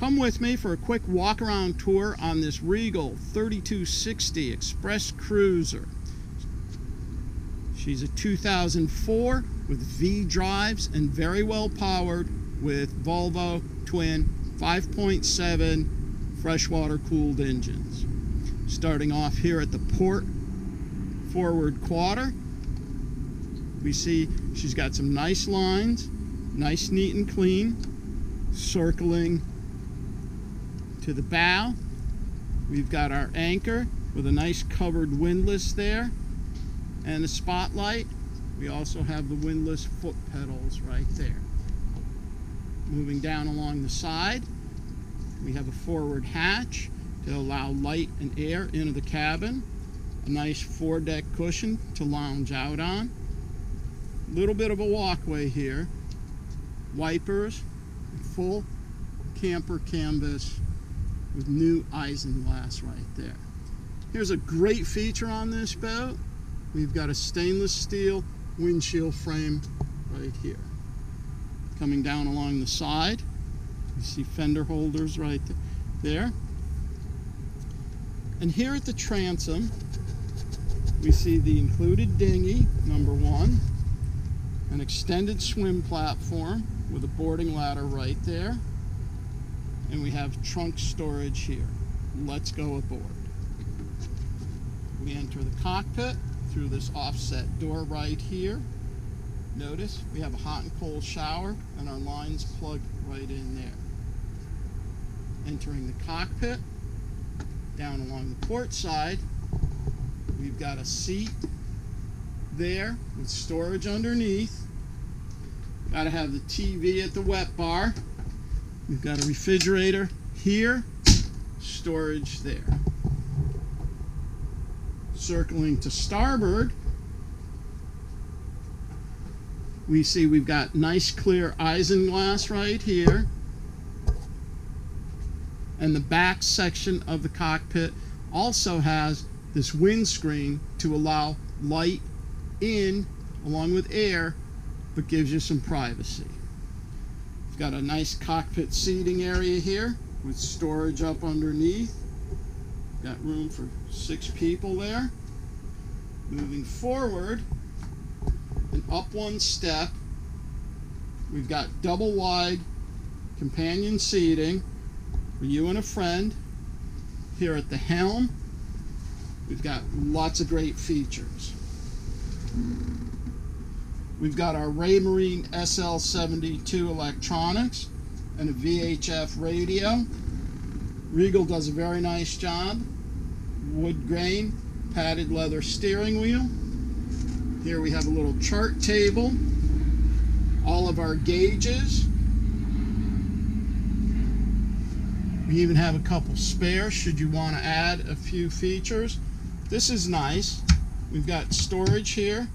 Come with me for a quick walk around tour on this Regal 3260 Express Cruiser. She's a 2004 with V drives and very well powered with Volvo twin 5.7 freshwater cooled engines. Starting off here at the port forward quarter, we see she's got some nice lines, nice, neat and clean. Circling to the bow, we've got our anchor with a nice covered windlass there and a spotlight. We also have the windlass foot pedals right there. Moving down along the side, we have a forward hatch to allow light and air into the cabin, a nice foredeck cushion to lounge out on, a little bit of a walkway here, wipers, full camper canvas with new isinglass right there. Here's a great feature on this boat. We've got a stainless steel windshield frame right here. Coming down along the side, you see fender holders right there. And here at the transom, we see the included dinghy, number 1, an extended swim platform with a boarding ladder right there, and we have trunk storage here. Let's go aboard. We enter the cockpit through this offset door right here. Notice we have a hot and cold shower and our lines plugged right in there. Entering the cockpit, down along the port side, we've got a seat there with storage underneath. Got to have the TV at the wet bar. We've got a refrigerator here, storage there. Circling to starboard, we see we've got nice clear isinglass right here. And the back section of the cockpit also has this windscreen to allow light in along with air, but gives you some privacy. We've got a nice cockpit seating area here with storage up underneath. Got room for 6 people there. Moving forward and up one step, we've got double wide companion seating for you and a friend. Here at the helm, we've got lots of great features. We've got our Raymarine SL72 electronics and a VHF radio. Regal does a very nice job. Wood grain, padded leather steering wheel. Here we have a little chart table. All of our gauges. We even have a couple spares should you want to add a few features. This is nice. We've got storage here,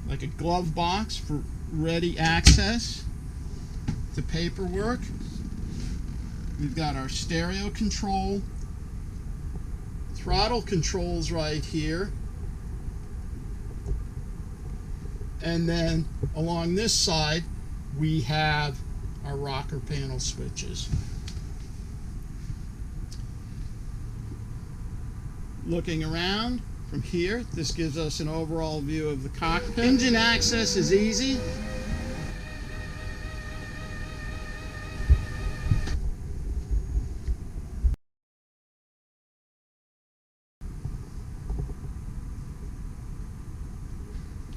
like a glove box for ready access to paperwork. We've got our stereo control, throttle controls right here, and then along this side we have our rocker panel switches. Looking around from here, this gives us an overall view of the cockpit. Engine access is easy.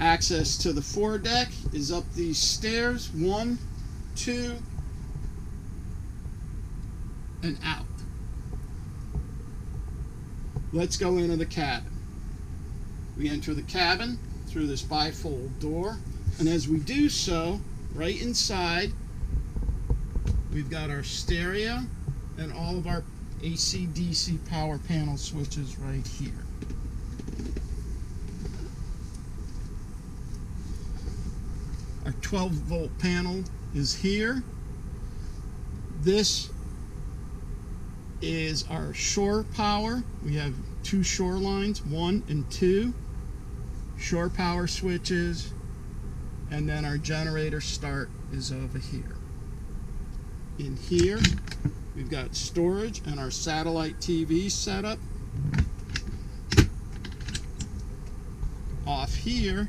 Access to the foredeck is up these stairs, 1, 2, and out. Let's go into the cabin. We enter the cabin through this bifold door, and as we do so, right inside, we've got our stereo and all of our AC/DC power panel switches right here. Our 12-volt panel is here. This is our shore power. We have 2 shore lines, 1 and 2. Shore power switches, and then our generator start is over here. In here, We've got storage and our satellite TV setup. Off here,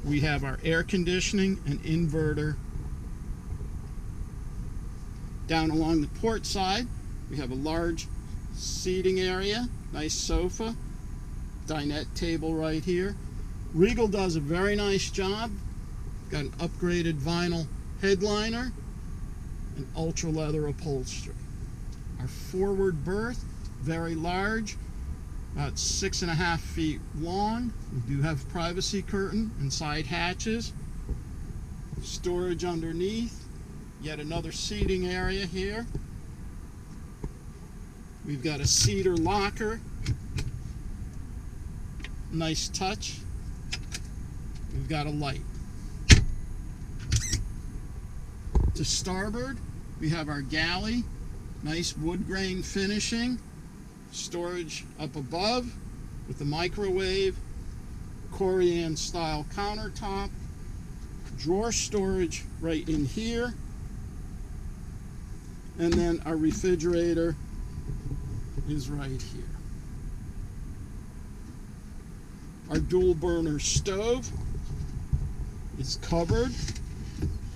we have our air conditioning and inverter. Down along the port side, we have a large seating area, nice sofa, dinette table right here. Regal does a very nice job. Got an upgraded vinyl headliner and ultra leather upholstery. Our forward berth, very large, about 6.5 feet long. We do have privacy curtain and side hatches. Storage underneath. Yet another seating area here. We've got a cedar locker. Nice touch. We've got a light. To starboard, we have our galley. Nice wood grain finishing. Storage up above with the microwave, Korean style countertop, drawer storage right in here, and then our refrigerator is right here. Our dual burner stove is covered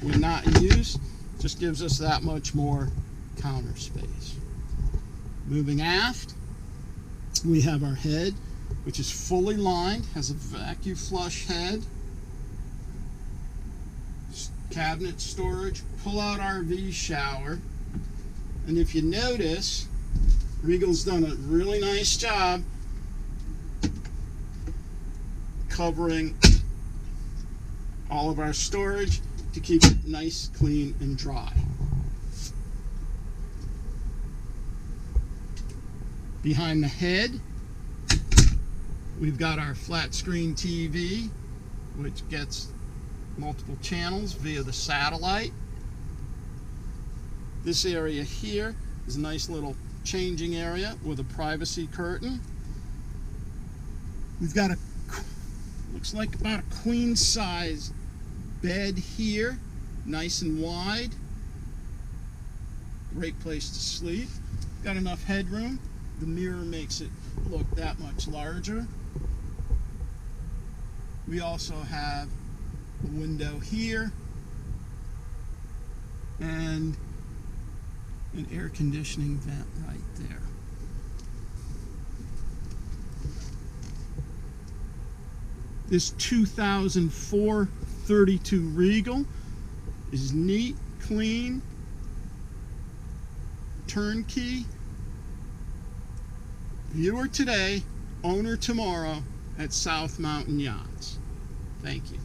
when not in use. Just gives us that much more counter space. Moving aft, we have our head, which is fully lined, has a vacuum flush head, cabinet storage, pull-out RV shower, and if you notice, Regal's done a really nice job covering all of our storage to keep it nice, clean, and dry. Behind the head, we've got our flat screen TV, which gets multiple channels via the satellite. This area here is a nice little changing area with a privacy curtain. We've got looks like about a queen size bed here, nice and wide. Great place to sleep. Got enough headroom. The mirror makes it look that much larger. We also have a window here and an air conditioning vent right there. This 2004 32 Regal is neat, clean, turnkey. Viewer today, owner tomorrow at South Mountain Yachts. Thank you.